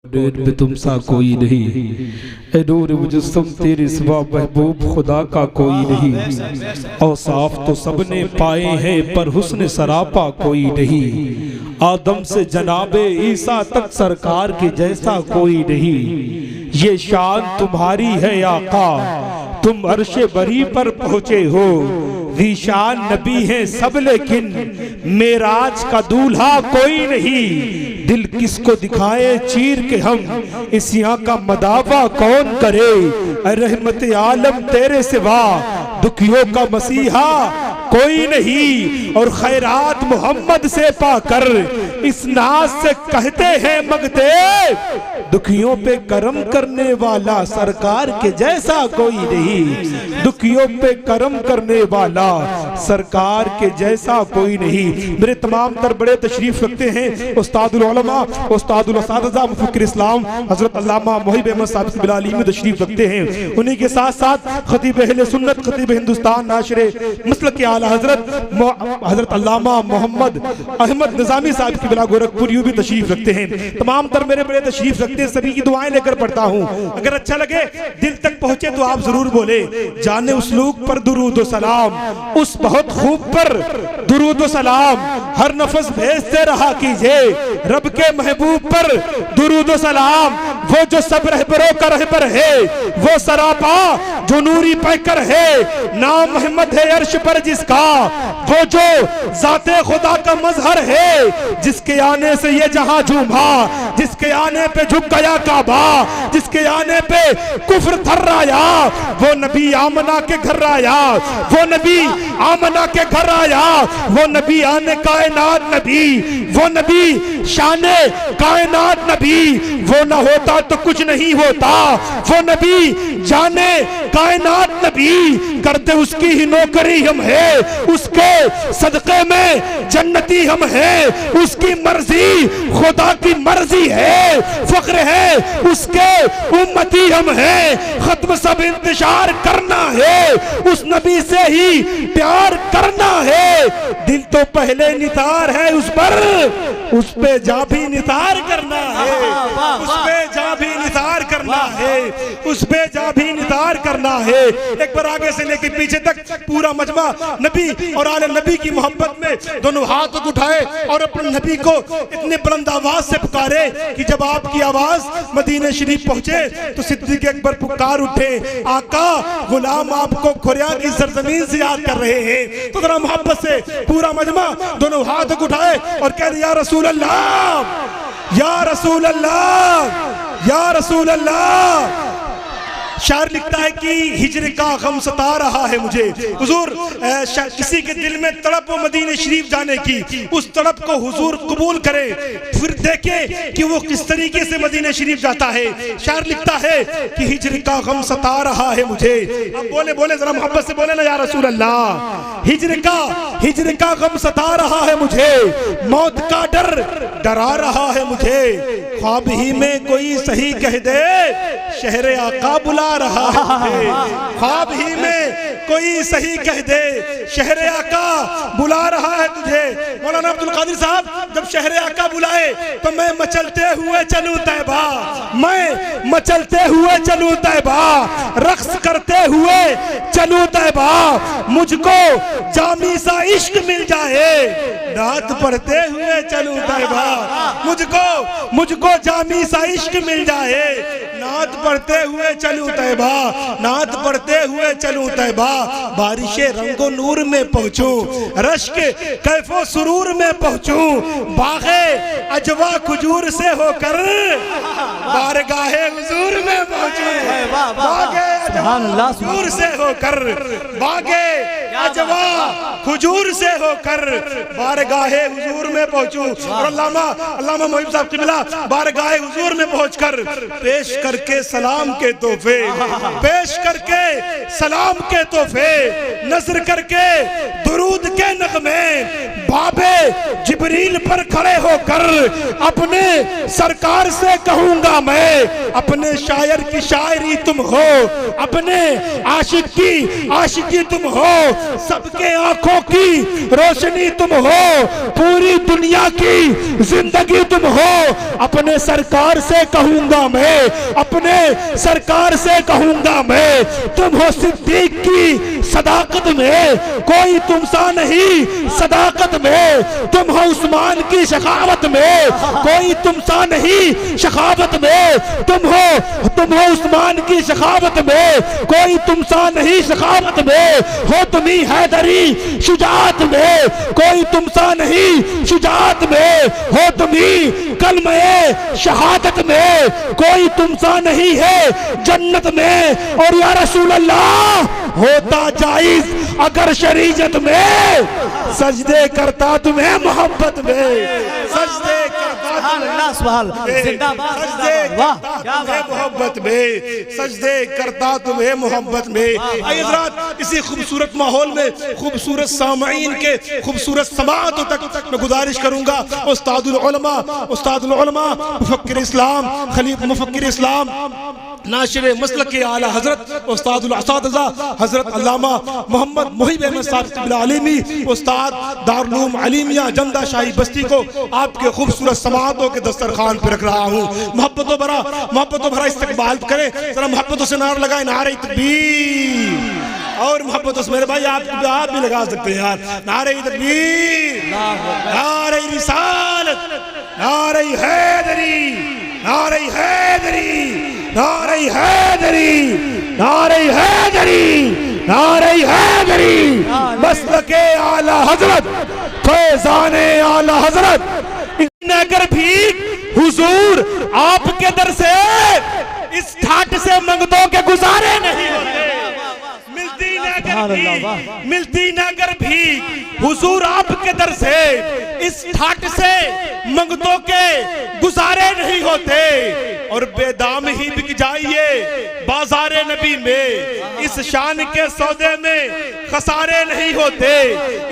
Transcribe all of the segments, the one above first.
Date पे तुम सा कोई नहीं, ए नूर मुजस्सम तेरे सिवा महबूब खुदा का कोई नहीं। औसाफ तो सबने पाए हैं पर हुस्न सरापा कोई नहीं। आदम से जनाबे ईसा तक सरकार के जैसा कोई नहीं। ये शान तुम्हारी है आका, तुम अर्शे बरी पर पहुंचे हो। ज़ीशान नबी हैं सब लेकिन मेराज का दूल्हा कोई नहीं। दिल किसको दिखाए चीर के हम, इस यहाँ का मदावा कौन करे। रहमत आलम तेरे सिवा दुखियों का मसीहा कोई नहीं। और खैरात मोहम्मद से पाकर इस नाज से कहते हैं मगते, दुखियों पे करम करने वाला सरकार के जैसा कोई नहीं। दुखियों पे करम करने वाला सरकार के जैसा कोई नहीं। मेरे तमाम तर बड़े तशरीफ रखते हैं उस्तादुल उलमा, उस्तादुल असातिज़ा, मुफक्किर इस्लाम हजरत अल्लामा मोहिब अहमद साहब बिलाली में तशरीफ रखते हैं। उन्हीं के साथ साथ खतीब अहले सुन्नत, खतीब हिंदुस्तान, नाशरे मसलक के आला हजरत अल्लामा मोहम्मद अहमद निजामी साहब की बिला गोरखपुर यूं भी तशरीफ रखते हैं। तमाम तर मेरे बड़े तशरीफ रखते हैं, सभी की दुआएं लेकर पढ़ता हूँ। अगर अच्छा लगे, दिल तक पहुंचे तो आप जरूर बोले, जाने उस लोग पर दुरूद व सलाम, उस बहुत खूब पर दुरूद व सलाम, हर नफस भेजते रहा कीजिए रब के महबूब पर दुरूद व सलाम। वो जो सब रहबरों का रहबर है, वो सरापा जो नूरी पैकर है। नाम मोहम्मद है अर्श पर जिसका, वो जो जाते खुदा का मजहर है। जिसके आने से ये जहां झूमा, जिसके आने पे झुक गया काबा, जिसके आने पे कुफ्र थर्राया, वो नबी आमना के घर आया। वो नबी आमना के घर आया। वो नबी आने कायनात नबी, वो नबी शाने कायनात नबी। वो ना होता तो कुछ नहीं होता, वो नबी जाने कायनात नबी। करते उसकी ही नौकरी हम है, उसके सदक़े में जन्नती हम है। उसकी मर्जी खुदा की मर्जी है, फख्र है उसके उम्मती हम है। खत्म सब इंतजार करना है, उस नबी से ही प्यार करना है। दिल तो पहले नितार है उस पर, उस पे जा भी नितार करना है। उस पे जा भी नितार करना है, उस पे जा भी नितार करना है। एक बार आगे से लेकर पीछे तक पूरा मजमा नबी और आले नबी की मोहब्बत में दोनों हाथ उठाए और अपने नबी को इतने बुलंद आवाज से पुकारे कि जब आपकी आवाज मदीने शरीफ पहुंचे तो सिद्दीक़ अकबर पुकार उठे, आका गुलाम आपको खुरिया की सरजमीन से याद कर रहे हैं। तो जरा मोहब्बत से पूरा मजमा दोनों हाथ उठाए और कह दिया, या रसूल अल्लाह, या रसूल अल्लाह, या रसूल अल्लाह। शायर लिखता है कि हिजर का गम सता रहा है मुझे। हुजूर किसी के दिल में तड़प हो मदीने शरीफ जाने की, उस तड़प को हुजूर कबूल करे, फिर देखे कि वो किस तरीके से मदीने शरीफ जाता है। शायर लिखता है कि हिजर का गम सता रहा है मुझे। अब बोले बोले जरा मोहब्बत से बोले ना, या रसूल अल्लाह। हिजर का गम सता रहा है मुझे, मौत का डर डरा रहा है मुझे। ख्वाब ही में कोई सही कह दे, शहर आका बुला रहा है। ख्वाब ही में कोई सही कह दे, शहर आका बुला रहा है तुझे। मौलाना अब्दुल कादिर साहब, जब शहर आका बुलाए तो मैं मचलते हुए चलूं तैबा, मैं मचलते हुए चलूं तैबा, रक्स करते हुए चलूं तैबा। मुझको जामी सा इश्क मिल जाए, नात पढ़ते हुए चलूं तैबा। मुझको जामी सा इश्क मिल जाए, नात पढ़ते हुए चलूं तैबा, नात पढ़ते हुए चलूं तैबा। बारिशे रंगो नूर में पहुंचूं, रश्क कैफो सुरूर में पहुंचूं। बागे अजवा खजूर से होकर बारगाहे हुजूर में पहुंचूं। बागे अजवा खजूर से होकर, बागे अजवा खजूर से होकर बारगाहे हुजूर में पहुंचूं। और अल्लामा मोहिब साहब की मिला बारगाहे हुजूर में पहुंचकर पेश करके सलाम के तोहफे, पेश करके सलाम के तोहफे, नजर करके दुरूद के नगमे, बाबे जिब्रील पर खड़े होकर अपने सरकार से कहूंगा मैं, अपने शायर की शायरी तुम हो, अपने आशिक की आशिकी तुम हो। सबके आंखों की रोशनी तुम हो, पूरी दुनिया की जिंदगी तुम हो। अपने सरकार से कहूंगा मैं, अपने सरकार से कहूंगा मैं, तुम हो सिद्दीक की सदाकत में, कोई तुम सा नहीं सदाकत में। तुम हो उस्मान की शखावत में, कोई तुम सा नहीं शखावत में। तुम हो उस्मान की शखावत में, कोई तुम सा नहीं शखावत में। हो तुम ही हैदरी शुजात में, कोई तुम सा नहीं शुजात में। हो तुम ही कलमे शहादत में, कोई तुम सा नहीं है जन्नत में। और या रसूल अल्लाह होता जायज अगर शरीयत में, सजदे करता तुम्हें मोहब्बत में, सजदे करता मोहब्बत में, सजदे करता तुम्हें मोहब्बत में। आइए हज़रात, इसी खूबसूरत माहौल में खूबसूरत सामईन के खूबसूरत समाअतों तक मैं गुजारिश करूंगा उस्तादुल उलमा मुफक्किर इस्लाम, खलीफ मुफक्किर इस्लाम, नाशिर मसलक के आला हजरत उस्तादुल असातिज़ा हजरत अल्लामा मोहम्मद मुहिब अहमद साहब आलिमी, उस्ताद दारुल उलूम अलीमिया जमदा शाही बस्ती को आपके खूबसूरत समाअतों के दस्तरखान पर रख रहा हूँ। मोहब्बतों भरा इस्तकबाल करें, जरा मोहब्बतों से नारा लगाए, नारे तकबीर। और मोहब्बतों से मेरे भाई आप भी लगा सकते हैं यार, नारे तकबीर, नारे रिसालत, नारे हैदरी, नारे हैदरी, नारे हैदरी, नारे हैदरी, नारे हैदरी। मसलके आला हजरत, फैज़ाने आला हजरत। अगर भी हुजूर आपके दर से इस ठाट से मंगतों के गुजारे नहीं होते, मिलती नगर भी हुजूर आपके दर से इस ठाट से मंगतों के गुजारे नहीं होते। और बेदाम ही बिक जाइए बाजारे नबी में, इस शान के सौदे में खसारे नहीं होते,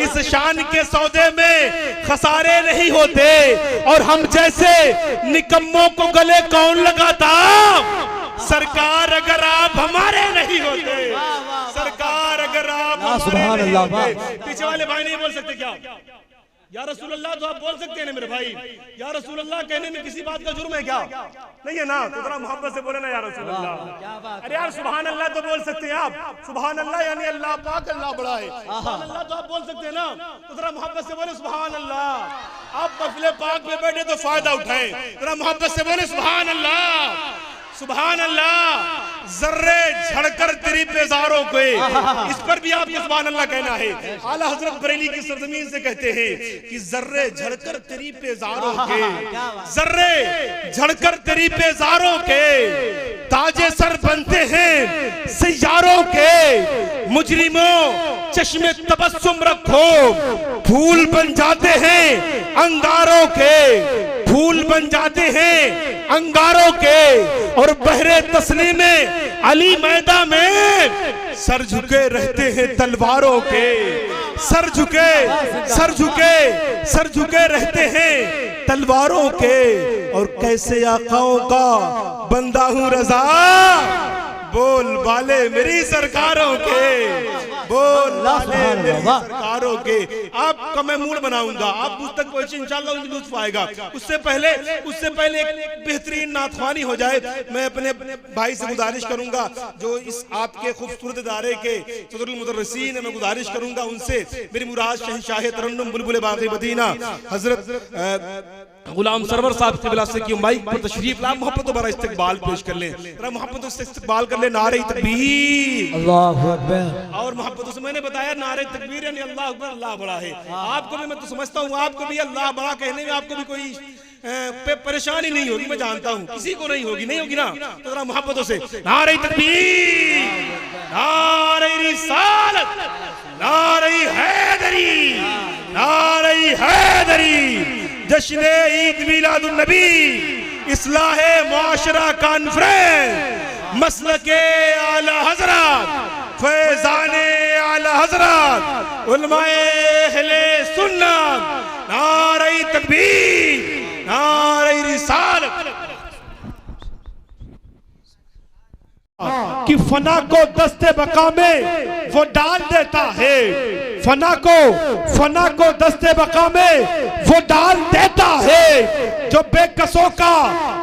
इस शान के सौदे में खसारे नहीं होते। और हम जैसे निकम्मों को गले कौन लगाता, सरकार अगर आप हमारे नहीं होते, सरकार अगर आप हमारे नहीं होते। पीछे वाले भाई नहीं बोल सकते क्या या रसूल अल्लाह? तो आप बोल सकते हैं ना मेरे भाई, या रसूल अल्लाह कहने में किसी बात का जुर्म है क्या? नहीं है ना? तो थोड़ा मोहब्बत से बोले ना या रसूल अल्लाह। अरे यार सुभान अल्लाह तो बोल सकते हैं आप, सुभान अल्लाह यानी अल्लाह पाक, अल्लाह बड़ा है। सुभान अल्लाह तो आप बोल सकते हैं ना, तो जरा मोहब्बत से बोले सुभान अल्लाह। आप महफिल पाक में बैठे तो फायदा उठाएं, जरा मोहब्बत से बोले सुभान अल्लाह, सुभान अल्लाह। जर्रे झड़कर तेरी पेजारों को, इस पर भी आपको सुभान अल्लाह कहना है। आला हजरत बरेली की सरजमीन से कहते हैं कि जर्रे झड़कर तेरी पेजारों के, जर्रे झड़कर तेरी पेजारों के ताजे सर बनते हैं सैयारों के। मुजरिमों चश्मे तबस्सुम रखो, फूल बन जाते हैं अंगारों के, फूल बन जाते हैं अंगारों के। और बहरे तस्लीम में अली मैदा में सर झुके रहते हैं तलवारों के, सर झुके, सर झुके, सर झुके रहते हैं तलवारों के। और कैसे आकाओं का बंदा हूँ रजा, बोल बाले मेरी सरकारों के, बोल बाले मेरी सरकारों के। आपका मैं मूड बनाऊंगा, आप मुझ तक पहुंचे इंशाल्लाह उनको लुत्फ आएगा। उससे पहले एक बेहतरीन नाथवानी हो जाए। मैं अपने भाई से गुजारिश करूंगा जो इस आपके खूबसूरत इदारे के सदरुल मुदर्रिसीन है, मैं गुजारिश करूंगा उनसे, मेरी मुराद शहंशाह तरन्नुम बुलबुल बाग़ी मदीना हजरत गुलाम सरवर साहब क़िबला से की माइक पर तशरीफ ला, मोहब्बत भरा इस्तकबाल पेश कर लें, जरा मोहब्बत से इस्तकबाल कर ले। नारे तकबीर, अल्लाहु अकबर। और मोहब्बत से मैंने बताया नारे तकबीर यानी अल्लाह अकबर, अल्लाह बड़ा है। आपको भी मैं तो समझता हूँ, आपको भी अल्लाह बड़ा कहने में आपको भी कोई परेशानी नहीं होगी, मैं जानता हूँ किसी को नहीं होगी, नहीं होगी ना? तो जरा मोहब्बतों से नारे तकबीर, नारे रिसालत, नारे हैदरी, नारे हैदरी। जश्न ईद मिलादुन नबी इस्लाहे मुआशरा कॉन्फ्रेंस, मसलके आला हजरत, फैज़ाने आला हजरत, उलमाए अहले सुन्नत, नारे तकबीर, नारे रिसालत। कि फना को दस्ते बका में वो डाल देता है, फना को दस्ते बका में वो डाल देता है, जो बेकसों का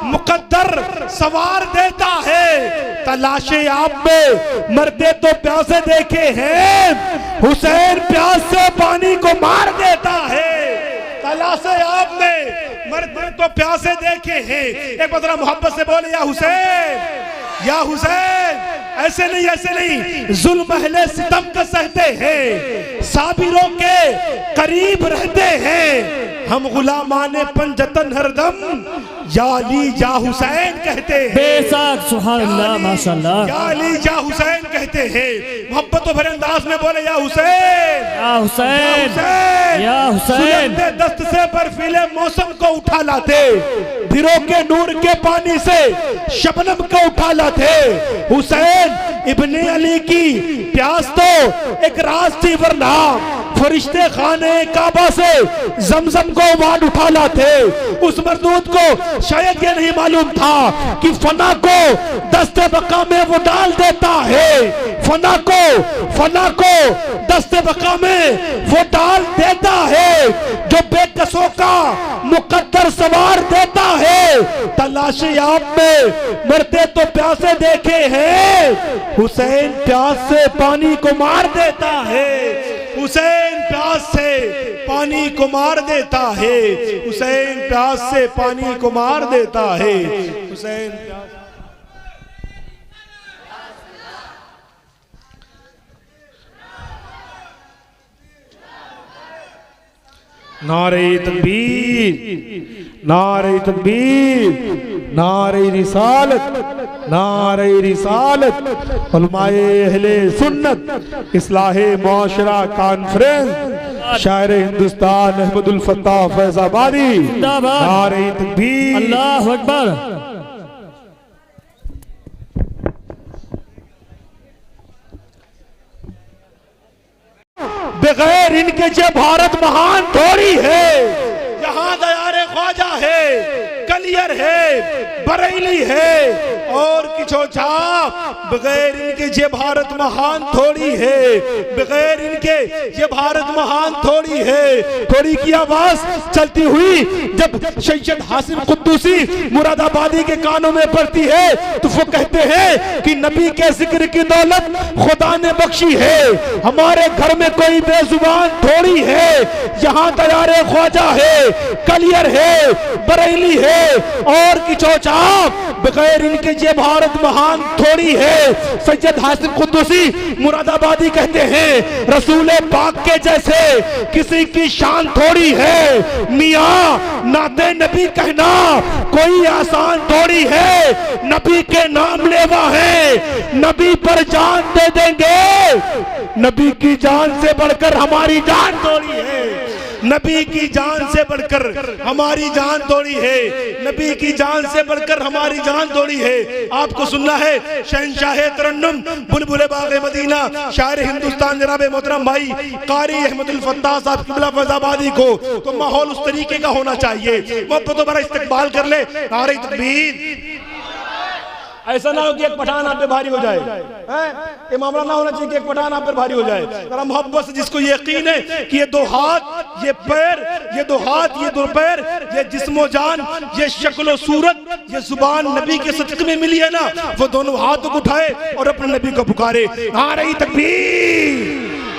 मुकद्दर सवार देता है। तलाशे आप में मरते तो प्यासे देखे हैं, हुसैन प्यास से पानी को मार देता है। तलाशे आप में मरते तो प्यासे देखे हैं। एक बार मोहब्बत से बोले या हुसैन, या हुसैन। ऐसे नहीं जुल्म अहले सितम का सहते हैं, साबिरों के करीब रहते हैं। हम गुलामाने पंजतन हरदम या अली या हुसैन कहते हैं। बेशक सुभान अल्लाह माशाअल्लाह। या अली या हुसैन कहते हैं। मोहब्बत भरे अंदाज में बोले या हुसैन, या हुसैन, या हुसैन। दस्त से बर्फीले मौसम को उठा लाते, भिरो के नूर के पानी से शबनम को उठा लाते। हुसैन इब्ने अली की प्यास तो एक राज थी, वरना फरिश्ते खाने काबा से जमजम को वाड उठा लाते। उस मरदूद को शायद ये नहीं मालूम था कि फना को दस्ते बका में वो डाल देता है। फना को दस्ते बका में वो डाल देता है, जो बेकसों का मुकद्दर सवार देता है। तलाशी आप में मरते तो प्यासे देखे हैं, हुसैन प्यास से पानी को मार देता है। हुसैन प्यास से पानी को मार देता है। हुसैन प्यास से पानी को मार देता है। हुसैन नारे तकबीर, नारे तकबीर, नारे रिसालत, नारे रिसालत। उलमाए अहले सुन्नत इस्लाहे मुआशरा कॉन्फ्रेंस शायर हिंदुस्तान अहमदुल फत्ताह फैजाबादी। नारे तकबीर, अल्लाहु अकबर। बगैर इनके जो भारत महान थोड़ी है। यहाँ दयारे ख्वाजा है, कलियर है, बरेली है और किछो छाप। बगैर इनके ये भारत महान थोड़ी है, बगैर इनके ये भारत महान थोड़ी है। थोड़ी की आवाज चलती हुई जब सैयद हासिम कुद्दूसी मुरादाबादी के कानों में पड़ती है तो वो कहते हैं कि नबी के जिक्र की दौलत खुदा ने बख्शी है, हमारे घर में कोई बेजुबान थोड़ी है। यहाँ दयारे ख्वाजा है, कलियर है, बरेली है और किछो छाप। बगैर इनके ये भारत महान थोड़ी है। सैयद हासिम कुद्दूसी मुरादाबादी कहते हैं रसूल पाक के जैसे किसी की शान थोड़ी है। मियाँ नाते नबी कहना कोई आसान थोड़ी है। नबी के नाम लेवा है, नबी पर जान दे देंगे। नबी की जान से बढ़कर हमारी जान थोड़ी है। नबी की जान से बढ़कर हमारी जान थोड़ी है। नबी की जान से बढ़कर हमारी जान थोड़ी है। आपको सुनना है शहंशाह तरन्नुम बुलबुल बाग़े मदीना शायर हिंदुस्तान जनाब मोहतरम भाई कारी अहमदुल फत्ताह साहब किबला फैजाबादी को, तो माहौल उस तरीके का होना चाहिए। मोहब्बतों बड़ा इस्तकबाल कर ले। नारे तकबीर। ऐसा ना हो कि एक पठान आप पे भारी हो जाए, ये मामला ना होना चाहिए कि एक पठान आप पर भारी हो जाए। जरा मोहब्बत से जिसको यकीन है कि ये दो हाथ, ये पैर, ये दो हाथ, ये दो पैर, ये जिस्मो जान, ये शक्ल सूरत, ये जुबान नबी के सदक़े में मिली है ना, वो दोनों हाथों को उठाए और अपने नबी को पुकारे। नारे तकबीर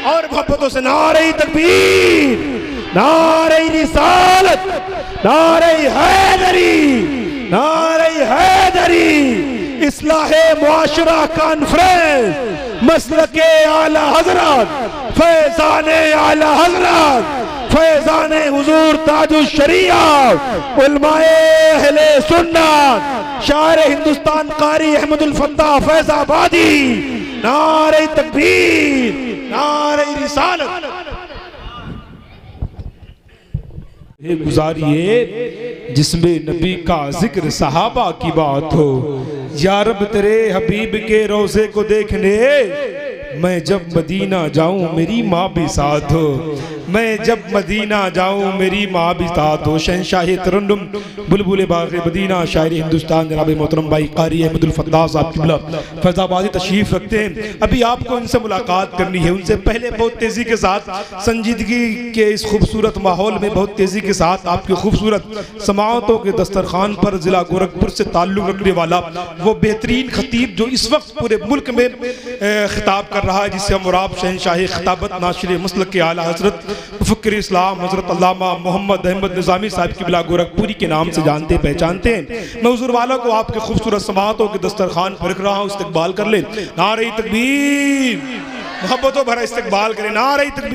और मोहब्बतों से नारे तकबीर, नारे रिसालत, नारे हैदरी, नारे हैदरी। इस्लाहे मुआशरा कॉन्फ्रेंस मसलके आला हजरत फैजाने आला हजरत फैजाने हुजूर ताजुश शरिया उलमाए अहले सुन्नत शायर हिंदुस्तान कारी अहमदुल फत्ताह फैजाबादी। नारे तकबीर, नारे रिसालत। गुजारिए जिसमें नबी का जिक्र सहाबा की बात हो। या रब तेरे हबीब के रोज़े को देखने मैं जब मदीना जाऊं मेरी माँ भी साथ हो, मैं जब मदीना जाऊं मेरी माँ भी साथ हो। शहंशाह तरन्नुम बुलबुल बाग़ मदीना शायर हिंदुस्तान जनाब मोहतरम भाई क़ारी अहमदुल फ़त्ताह साहब क़िबला फैज़ाबादी तशरीफ़ रखते हैं। अभी आपको इनसे मुलाकात करनी है। उनसे पहले बहुत तेज़ी के साथ संजीदगी के इस खूबसूरत माहौल में बहुत तेज़ी के साथ आपकी खूबसूरत समाअतों के दस्तरखान पर ज़िला गोरखपुर से ताल्लुक़ रखने वाला वो बेहतरीन खतीब जो इस वक्त पूरे मुल्क में खिताब कर रहा है, जिससे हम मुराब शहंशाह खिताबत नाशिर मसलक के आला हज़रत मुफ़क्किर इस्लाम हज़रत अल्लामा मोहम्मद अहमद निज़ामी साहब क़िबला गोरखपुरी के नाम से जानते पहचानते हैं। मैं हुज़ूर वाला को आपके खूबसूरत समाअतों के दस्तरखान पर रख रहा हूँ। इस्तक़बाल कर लें। नारे तकबीर, मोहब्बतों भरा इस्तक़बाल करें। नारे तकबीर।